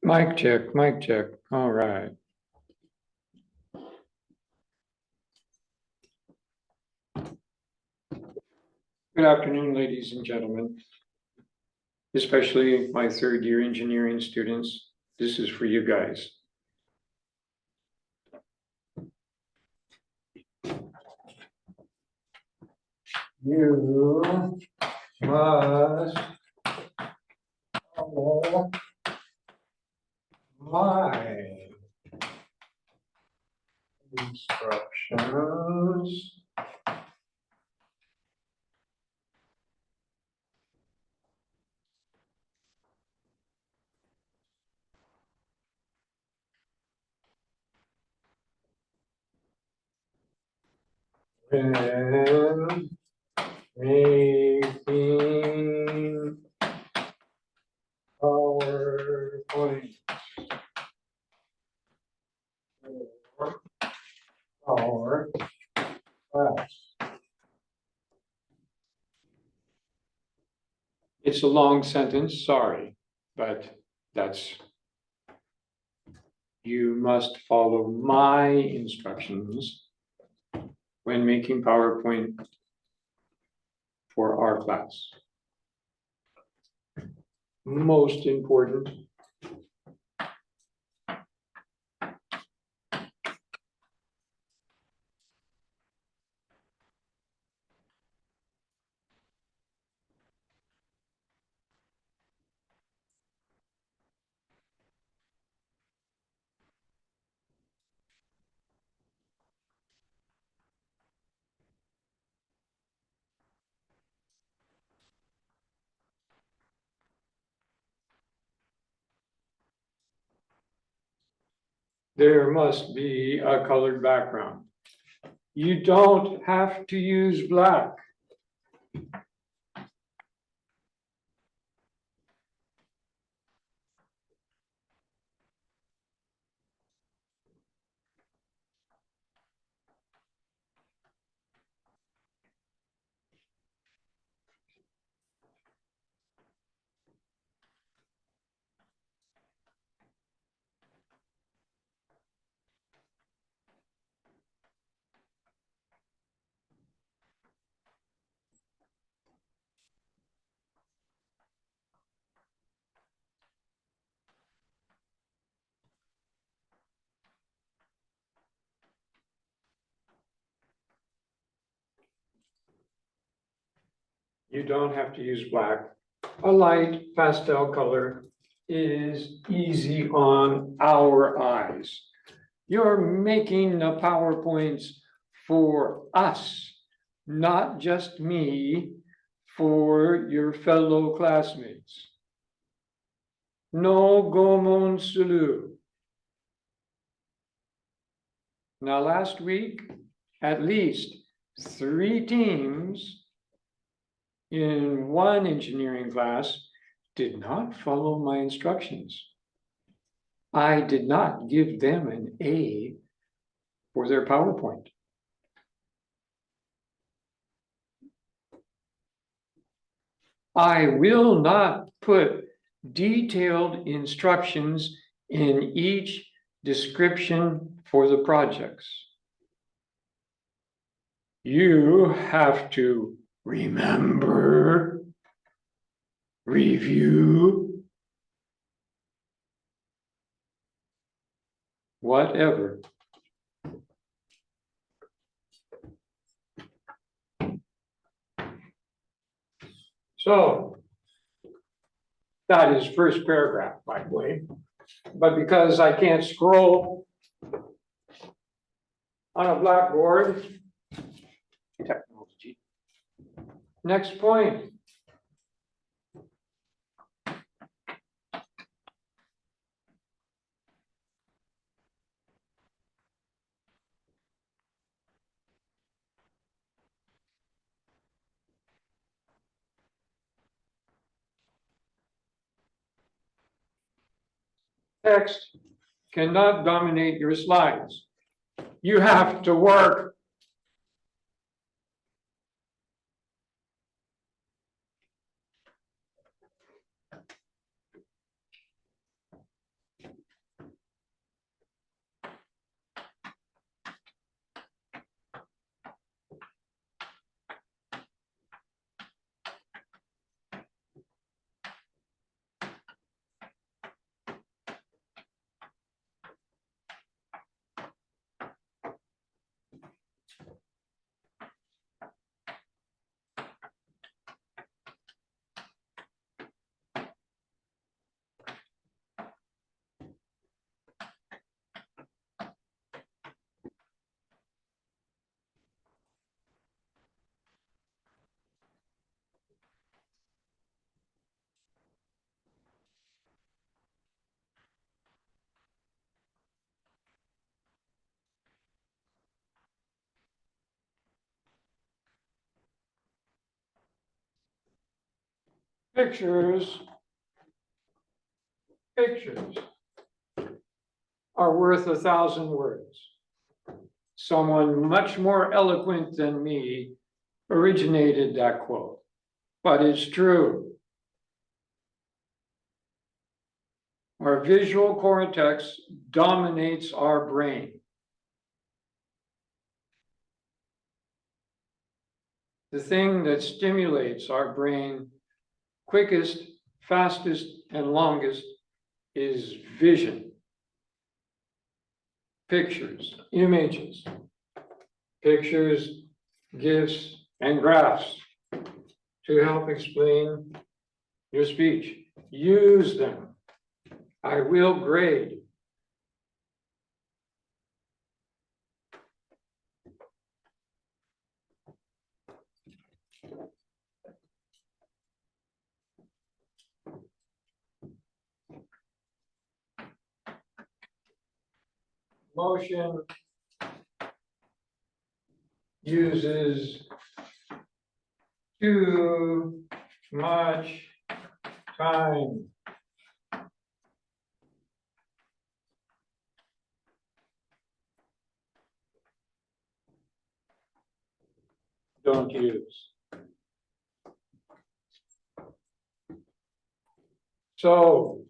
Mic check, mic check. All right. Good afternoon, ladies and gentlemen, especially my third year engineering students. This is for you guys. You must follow my instructions. When making PowerPoint for our class. It's a long sentence, sorry, but you must follow my instructions when making PowerPoint for our class. Most important. There must be a colored background. You don't have to use black. You don't have to use black. A light pastel color is easy on our eyes. You're making the PowerPoints for us, not just me, for your fellow classmates. No gomon sulu. Now, last week, at least 3 teams in one engineering class did not follow my instructions. I did not give them an A for their PowerPoint. I will not put detailed instructions in each description for the projects. You have to remember, review, whatever. So that is first paragraph, by the way. But because I can't scroll on a blackboard, technology. Next point. Text cannot dominate your slides. You have to work. Pictures are worth 1,000 words. Someone much more eloquent than me originated that quote, but it's true. Our visual cortex dominates our brain. The thing that stimulates our brain quickest, fastest, and longest is vision. Pictures, images, pictures, GIFs, and graphs to help explain your speech. Use them. I will grade. Motion uses too much time. Don't use. So